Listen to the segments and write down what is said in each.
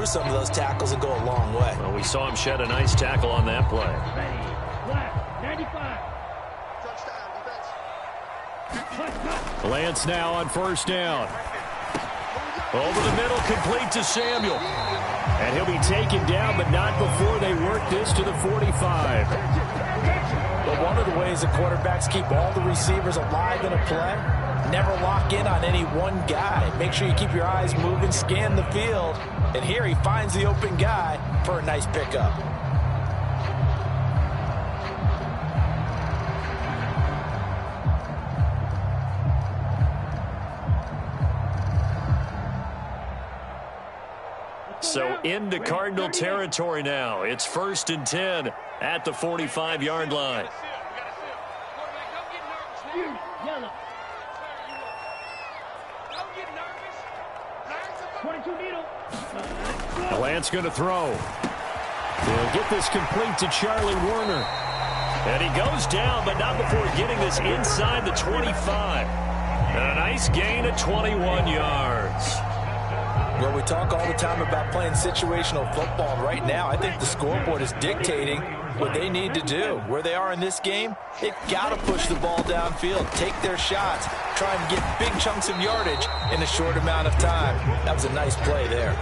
through some of those tackles and go a long way. Well, we saw him shed a nice tackle on that play. Lance now on first down. Over the middle, complete to Samuel. And he'll be taken down, but not before they work this to the 45. But one of the ways the quarterbacks keep all the receivers alive in a play, never lock in on any one guy. Make sure you keep your eyes moving, scan the field. And here he finds the open guy for a nice pickup. So into Cardinal territory now. It's 1st and 10 at the 45-yard line. Lance going to throw. They'll get this complete to Charlie Warner. And he goes down, but not before getting this inside the 25. And a nice gain of 21 yards. Well, we talk all the time about playing situational football. And right now, I think the scoreboard is dictating what they need to do. Where they are in this game, they've got to push the ball downfield, take their shots, try and get big chunks of yardage in a short amount of time. That was a nice play there.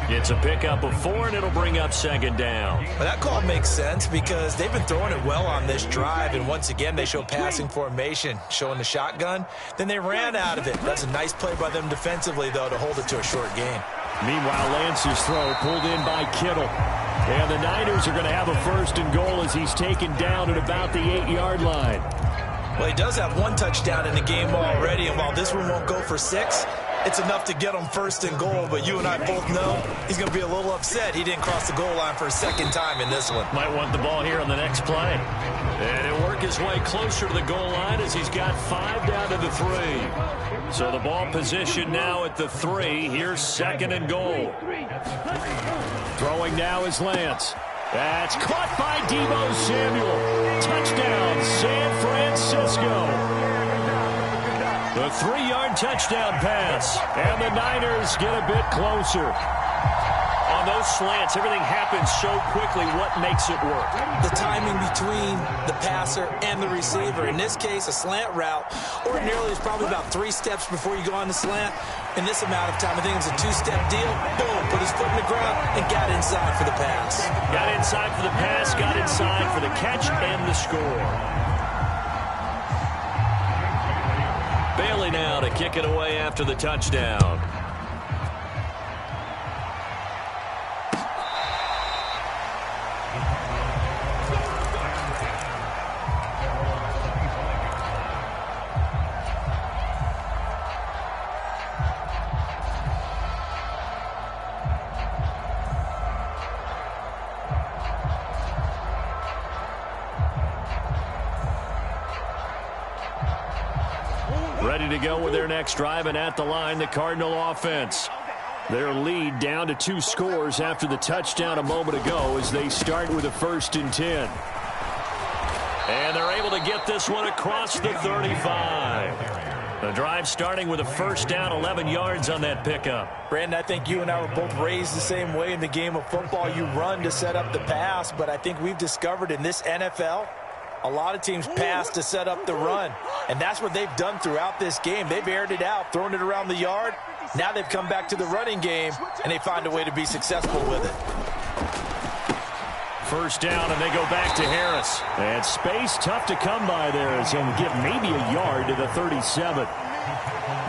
It's a pickup of 4, and it'll bring up 2nd down. Well, that call makes sense because they've been throwing it well on this drive, and once again, they show passing formation, showing the shotgun. Then they ran out of it. That's a nice play by them defensively, though, to hold it to a short gain. Meanwhile, Lance's throw pulled in by Kittle. And the Niners are going to have a 1st and goal as he's taken down at about the 8-yard line. Well, he does have 1 touchdown in the game already, and while this one won't go for 6, it's enough to get him 1st and goal, but you and I both know he's going to be a little upset he didn't cross the goal line for a 2nd time in this one. Might want the ball here on the next play. And he'll work his way closer to the goal line as he's got 5 down to the 3. So the ball position now at the 3. Here's 2nd and goal. Throwing now is Lance. That's caught by Deebo Samuel. Touchdown, San Francisco. The 3-yard touchdown pass, and the Niners get a bit closer. On those slants, everything happens so quickly. What makes it work? The timing between the passer and the receiver. In this case, a slant route ordinarily is probably about 3 steps before you go on the slant. In this amount of time, I think it was a 2-step deal. Boom, put his foot in the ground and got inside for the pass. Got inside for the pass, got inside for the catch and the score. Bailey now to kick it away after the touchdown. Ready to go with their next drive, and at the line, the Cardinal offense. Their lead down to 2 scores after the touchdown a moment ago as they start with a 1st and 10. And they're able to get this one across the 35. The drive starting with a 1st down, 11 yards on that pickup. Brandon, I think you and I were both raised the same way in the game of football. You run to set up the pass, but I think we've discovered in this NFL, a lot of teams pass to set up the run, and that's what they've done throughout this game. They've aired it out, thrown it around the yard. Now they've come back to the running game, and they find a way to be successful with it. 1st down, and they go back to Harris. And space tough to come by there as he'll get maybe a yard to the 37.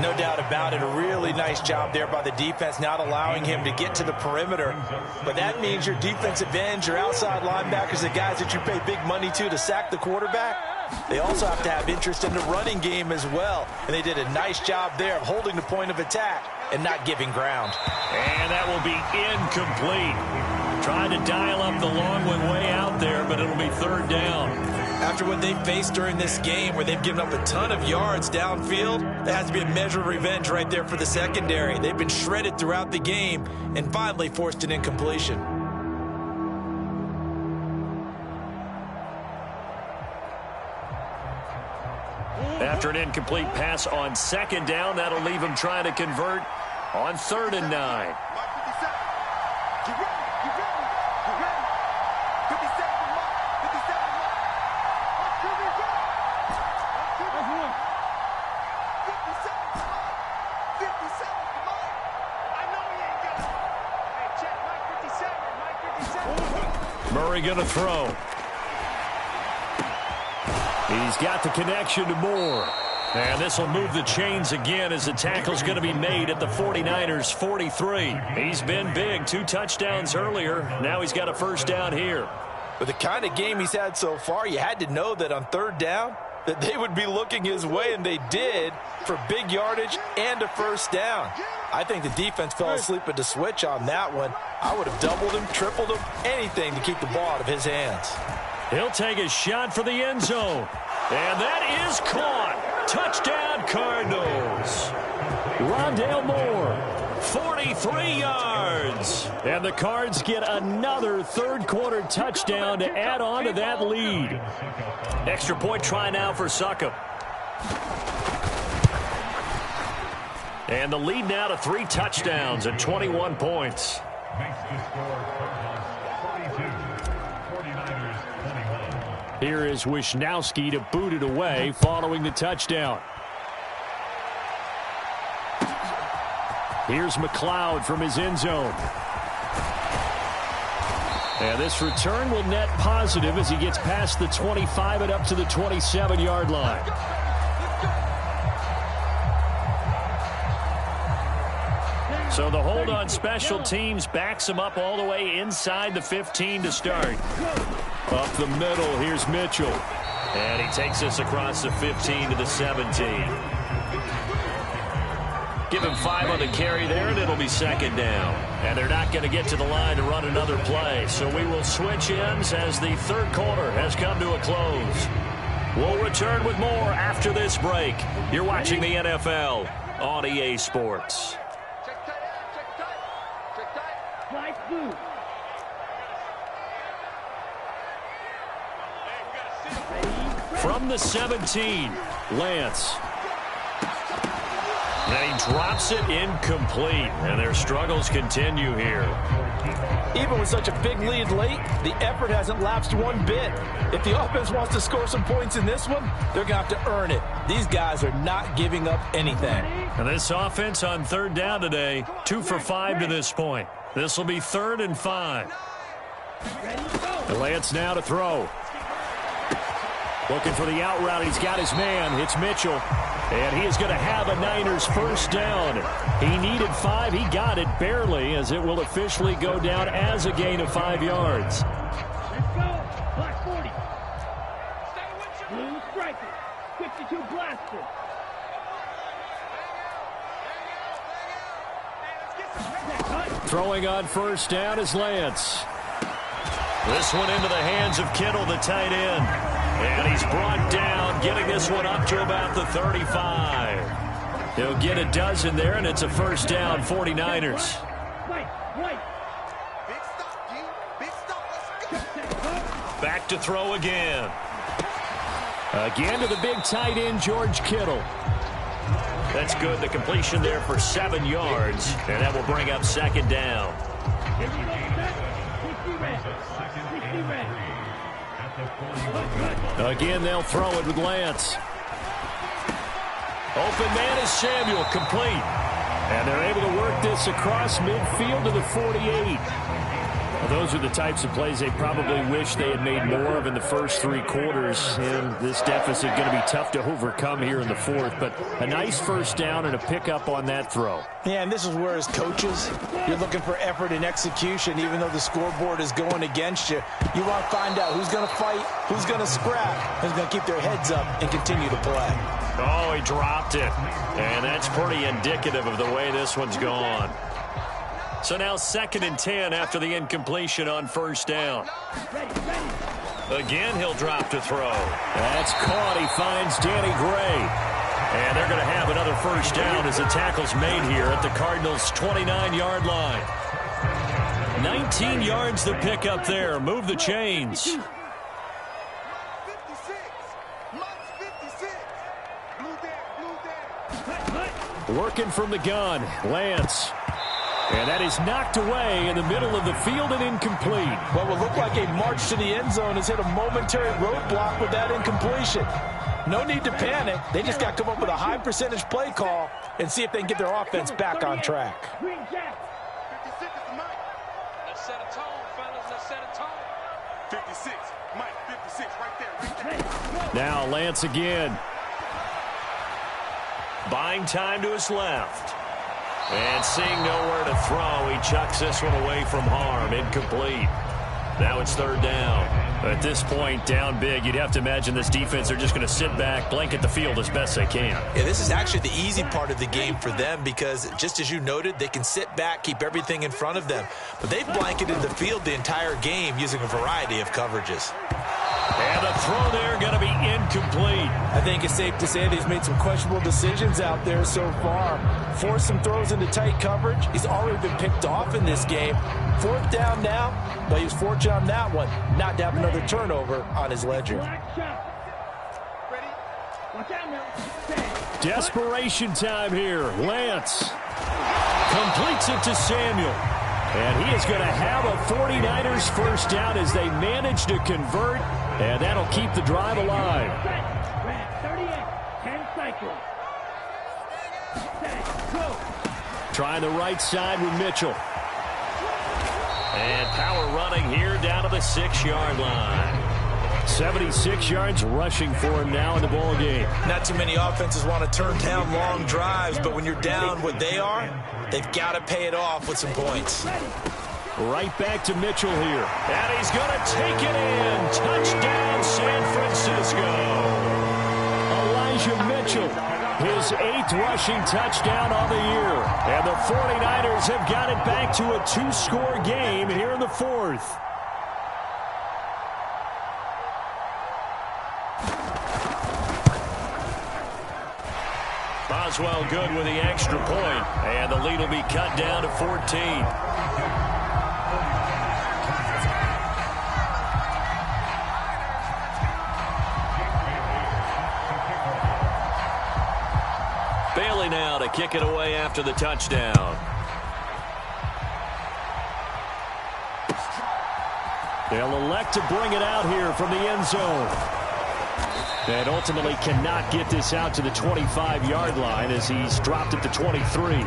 No doubt about it. A really nice job there by the defense, not allowing him to get to the perimeter. But that means your defensive ends, your outside linebackers, the guys that you pay big money to sack the quarterback, they also have to have interest in the running game as well. And they did a nice job there of holding the point of attack and not giving ground. And that will be incomplete. Trying to dial up the long one way out there, but it'll be 3rd down. After what they've faced during this game where they've given up a ton of yards downfield, there has to be a measure of revenge right there for the secondary. They've been shredded throughout the game and finally forced an incompletion. After an incomplete pass on 2nd down, that'll leave him trying to convert on 3rd and 9. Murray going to throw. He's got the connection to Moore. And this will move the chains again as the tackle's going to be made at the 49ers 43. He's been big, 2 touchdowns earlier. Now he's got a first down here. With the kind of game he's had so far, you had to know that on third down that they would be looking his way, and they did, for big yardage and a first down. I think the defense fell asleep at the switch on that one. I would have doubled him, tripled him, anything to keep the ball out of his hands. He'll take a shot for the end zone. And that is caught. Touchdown, Cardinals. Rondale Moore, 43 yards. And the Cards get another third-quarter touchdown to add on to that lead. Extra point try now for Succop. And the lead now to 3 touchdowns and 21 points. Here is Wisnowski to boot it away following the touchdown. Here's McLeod from his end zone. And this return will net positive as he gets past the 25 and up to the 27-yard line. So the hold on special teams backs him up all the way inside the 15 to start. Up the middle, here's Mitchell. And he takes us across the 15 to the 17. Give him 5 on the carry there, and it'll be second down. And they're not going to get to the line to run another play. So we will switch ends as the third quarter has come to a close. We'll return with more after this break. You're watching the NFL on EA Sports. From the 17, Lance. And he drops it incomplete, and their struggles continue here. Even with such a big lead late, the effort hasn't lapsed one bit. If the offense wants to score some points in this one, they're going to have to earn it. These guys are not giving up anything. And this offense on third down today, 2 for 5 to this point. This will be 3rd and 5. Lance now to throw. Looking for the out route. He's got his man. It's Mitchell. And he is going to have a Niners first down. He needed 5. He got it barely, as it will officially go down as a gain of 5 yards. Let's go. Black 40. Blue striker. 52 blaster. Throwing on first down is Lance. This one into the hands of Kittle, the tight end. And he's brought down, getting this one up to about the 35. He'll get a dozen there, and it's a first down, 49ers. Back to throw again. Again to the big tight end, George Kittle. That's good. The completion there for 7 yards, and that will bring up second down. Again, they'll throw it with Lance. Open man is Samuel, complete. And they're able to work this across midfield to the 48. Well, those are the types of plays they probably wish they had made more of in the first 3 quarters. And this deficit going to be tough to overcome here in the 4th. But a nice first down and a pickup on that throw. Yeah, and this is where, as coaches, you're looking for effort and execution. Even though the scoreboard is going against you, you want to find out who's going to fight, who's going to scrap, who's going to keep their heads up and continue to play. Oh, he dropped it. And that's pretty indicative of the way this one's gone. So now 2nd and 10 after the incompletion on first down. Again, he'll drop to throw. That's caught. He finds Danny Gray. And they're going to have another first down as the tackle's made here at the Cardinals' 29-yard line. 19 yards to pick up there. Move the chains. Working from the gun, Lance. And that is knocked away in the middle of the field and incomplete. What will look like a march to the end zone has hit a momentary roadblock with that incompletion. No need to panic. They just got to come up with a high percentage play call and see if they can get their offense back on track. Let's set a tone, fellas. Let's set a tone. 56, Mike, 56, right there. Now Lance again. Buying time to his left. And seeing nowhere to throw, he chucks this one away from harm. Incomplete. Now it's third down. At this point, down big, you'd have to imagine this defense are just going to sit back, blanket the field as best they can. Yeah, this is actually the easy part of the game for them because, just as you noted, they can sit back, keep everything in front of them. But they've blanketed the field the entire game using a variety of coverages. And the throw there going to be incomplete. I think it's safe to say that he's made some questionable decisions out there so far. Forced some throws into tight coverage. He's already been picked off in this game. Fourth down now, but he was fortunate on that one. Not to have another turnover on his ledger. Desperation time here. Lance completes it to Samuel. And he is going to have a 49ers first down as they manage to convert. And that'll keep the drive alive. 10 cycles. Trying the right side with Mitchell. And power running here down to the 6-yard line. 76 yards rushing for him now in the ball game. Not too many offenses want to turn down long drives, but when you're down what they are, they've got to pay it off with some points. Right back to Mitchell here. And he's going to take it in. Touchdown, San Francisco. Elijah Mitchell, his 8th rushing touchdown on the year. And the 49ers have got it back to a 2-score game here in the 4th. Boswell good with the extra point. And the lead will be cut down to 14. Bailey now to kick it away after the touchdown. They'll elect to bring it out here from the end zone. And ultimately cannot get this out to the 25-yard line as he's dropped at the 23.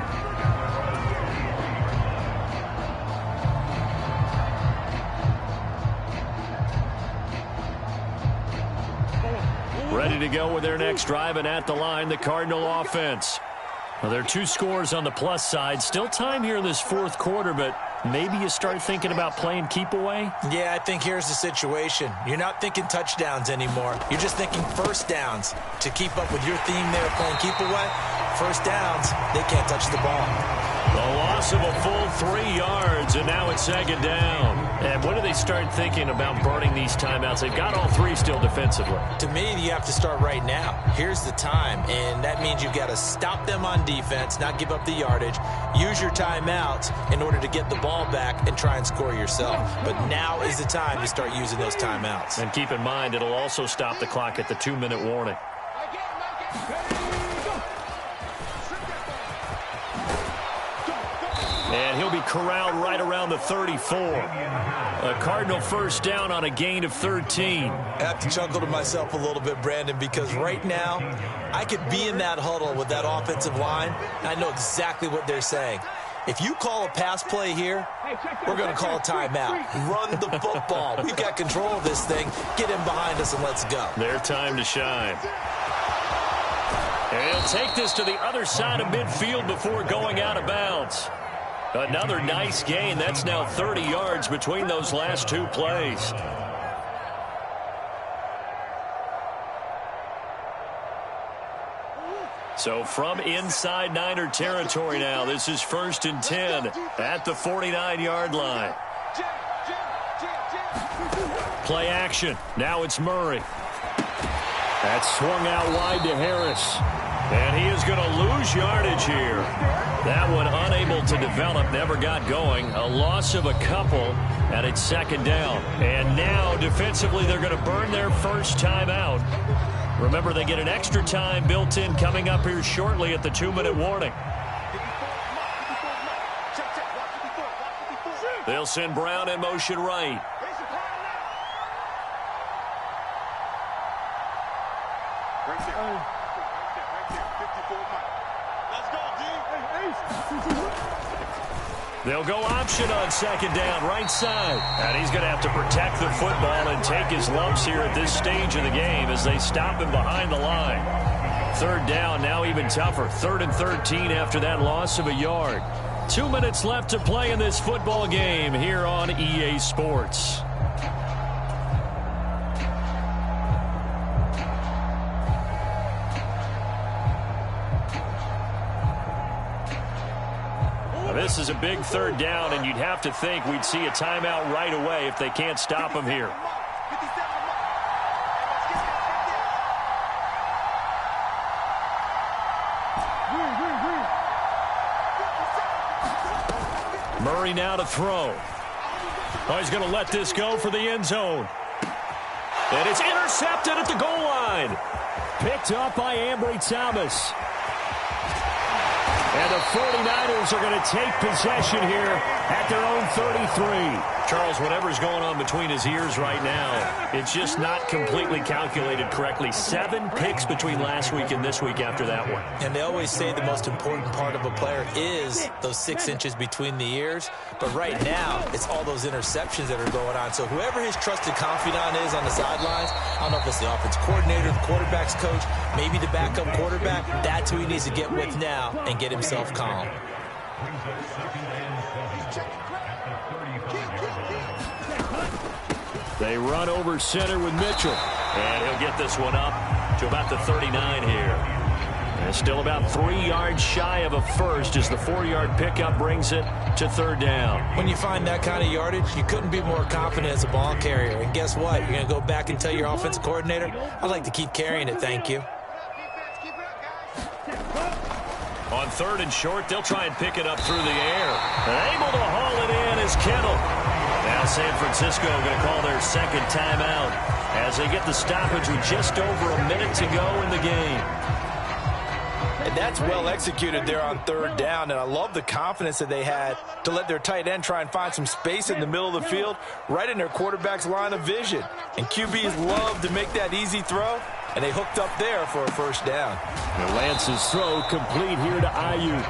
Ready to go with their next drive, and at the line, the Cardinal offense. Well, there are 2 scores on the plus side. Still time here in this 4th quarter, but maybe you start thinking about playing keep away? Yeah, I think here's the situation. You're not thinking touchdowns anymore. You're just thinking first downs. To keep up with your theme there, playing keep away, first downs, they can't touch the ball. The loss of a full 3 yards, and now it's 2nd down. And when do they start thinking about burning these timeouts? They've got all 3 still defensively. To me, you have to start right now. Here's the time, and that means you've got to stop them on defense, not give up the yardage, use your timeouts in order to get the ball back and try and score yourself. But now is the time to start using those timeouts. And keep in mind, it'll also stop the clock at the 2-minute warning. And he'll be corralled right around the 34. A Cardinal first down on a gain of 13. I have to chuckle to myself a little bit, Brandon, because right now I could be in that huddle with that offensive line, and I know exactly what they're saying. If you call a pass play here, we're going to call a timeout. Run the football. We've got control of this thing. Get in behind us and let's go. Their time to shine. And he'll take this to the other side of midfield before going out of bounds. Another nice gain. That's now 30 yards between those last 2 plays. So from inside Niner territory now, this is 1st and 10 at the 49-yard line. Play action. Now it's Murray. That's swung out wide to Harris. And he is going to lose yardage here. That one unable to develop, never got going. A loss of a couple, and it's 2nd down. And now, defensively, they're going to burn their first time out. Remember, they get an extra time built in coming up here shortly at the 2-minute warning. They'll send Brown in motion right. They'll go option on second down, right side. And he's going to have to protect the football and take his lumps here at this stage of the game as they stop him behind the line. Third down, now even tougher. 3rd and 13 after that loss of a yard. 2 minutes left to play in this football game here on EA Sports. This is a big third down, and you'd have to think we'd see a timeout right away if they can't stop him here. Murray now to throw. Oh, he's going to let this go for the end zone. And it's intercepted at the goal line. Picked up by Ambry Thomas. And the 49ers are going to take possession here at their own 33. Charles, whatever's going on between his ears right now, it's just not completely calculated correctly. 7 picks between last week and this week after that one. And they always say the most important part of a player is those 6 inches between the ears. But right now, it's all those interceptions that are going on. So whoever his trusted confidant is on the sidelines, I don't know if it's the offense coordinator, the quarterback's coach, maybe the backup quarterback, that's who he needs to get with now and get himself calm. They run over center with Mitchell. And he'll get this one up to about the 39 here. And still about 3 yards shy of a first as the 4-yard pickup brings it to 3rd down. When you find that kind of yardage, you couldn't be more confident as a ball carrier. And guess what? You're going to go back and tell your offensive coordinator, I'd like to keep carrying it, thank you. On 3rd and short, they'll try and pick it up through the air. And able to haul it in is Kittle. Now San Francisco going to call their 2nd timeout as they get the stoppage with just over a minute to go in the game. And that's well executed there on 3rd down, and I love the confidence that they had to let their tight end try and find some space in the middle of the field, right in their quarterback's line of vision. And QBs love to make that easy throw, and they hooked up there for a 1st down. And Lance's throw complete here to Ayuk.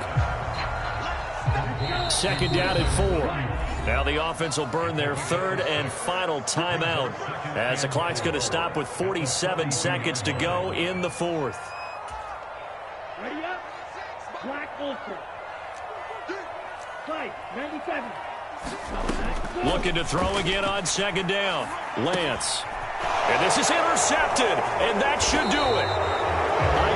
2nd down and 4. Now the offense will burn their 3rd and final timeout as the clock's going to stop with 47 seconds to go in the 4th. Ready up. Black Ultra. Fight. 97. Looking to throw again on 2nd down. Lance. And this is intercepted, and that should do it.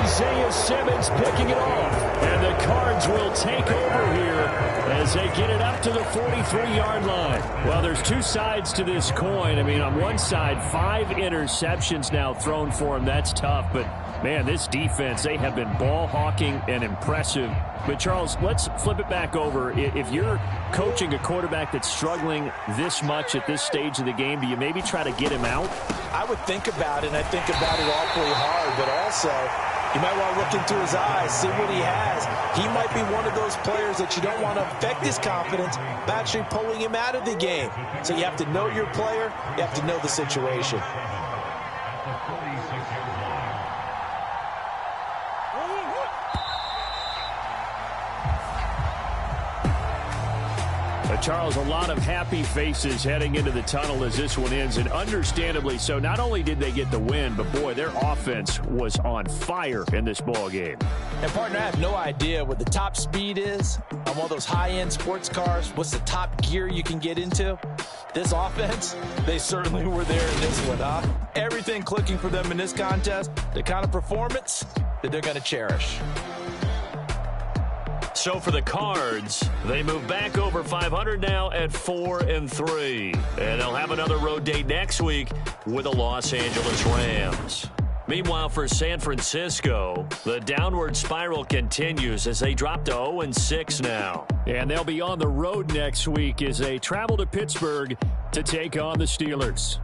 Isaiah Simmons picking it off. And the Cards will take over here as they get it up to the 43-yard line. Well, there's 2 sides to this coin. I mean, on one side, 5 interceptions now thrown for him. That's tough. But, man, this defense, they have been ball hawking and impressive. But, Charles, let's flip it back over. If you're coaching a quarterback that's struggling this much at this stage of the game, do you maybe try to get him out? I would think about it, and I think about it awfully hard, but also you might want to look into his eyes, see what he has. He might be one of those players that you don't want to affect his confidence by actually pulling him out of the game. So you have to know your player. You have to know the situation. Charles, a lot of happy faces heading into the tunnel as this one ends, and understandably so. Not only did they get the win, but, boy, their offense was on fire in this ball game. And, partner, I have no idea what the top speed is on one of those high-end sports cars. What's the top gear you can get into? This offense, they certainly were there in this one, huh? Everything clicking for them in this contest, the kind of performance that they're going to cherish. So for the Cards, they move back over 500 now at 4-3. And they'll have another road date next week with the Los Angeles Rams. Meanwhile, for San Francisco, the downward spiral continues as they drop to 0-6 now. And they'll be on the road next week as they travel to Pittsburgh to take on the Steelers.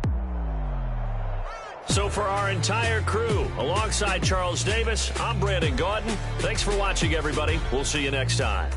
So for our entire crew, alongside Charles Davis, I'm Brandon Gaudin. Thanks for watching, everybody. We'll see you next time.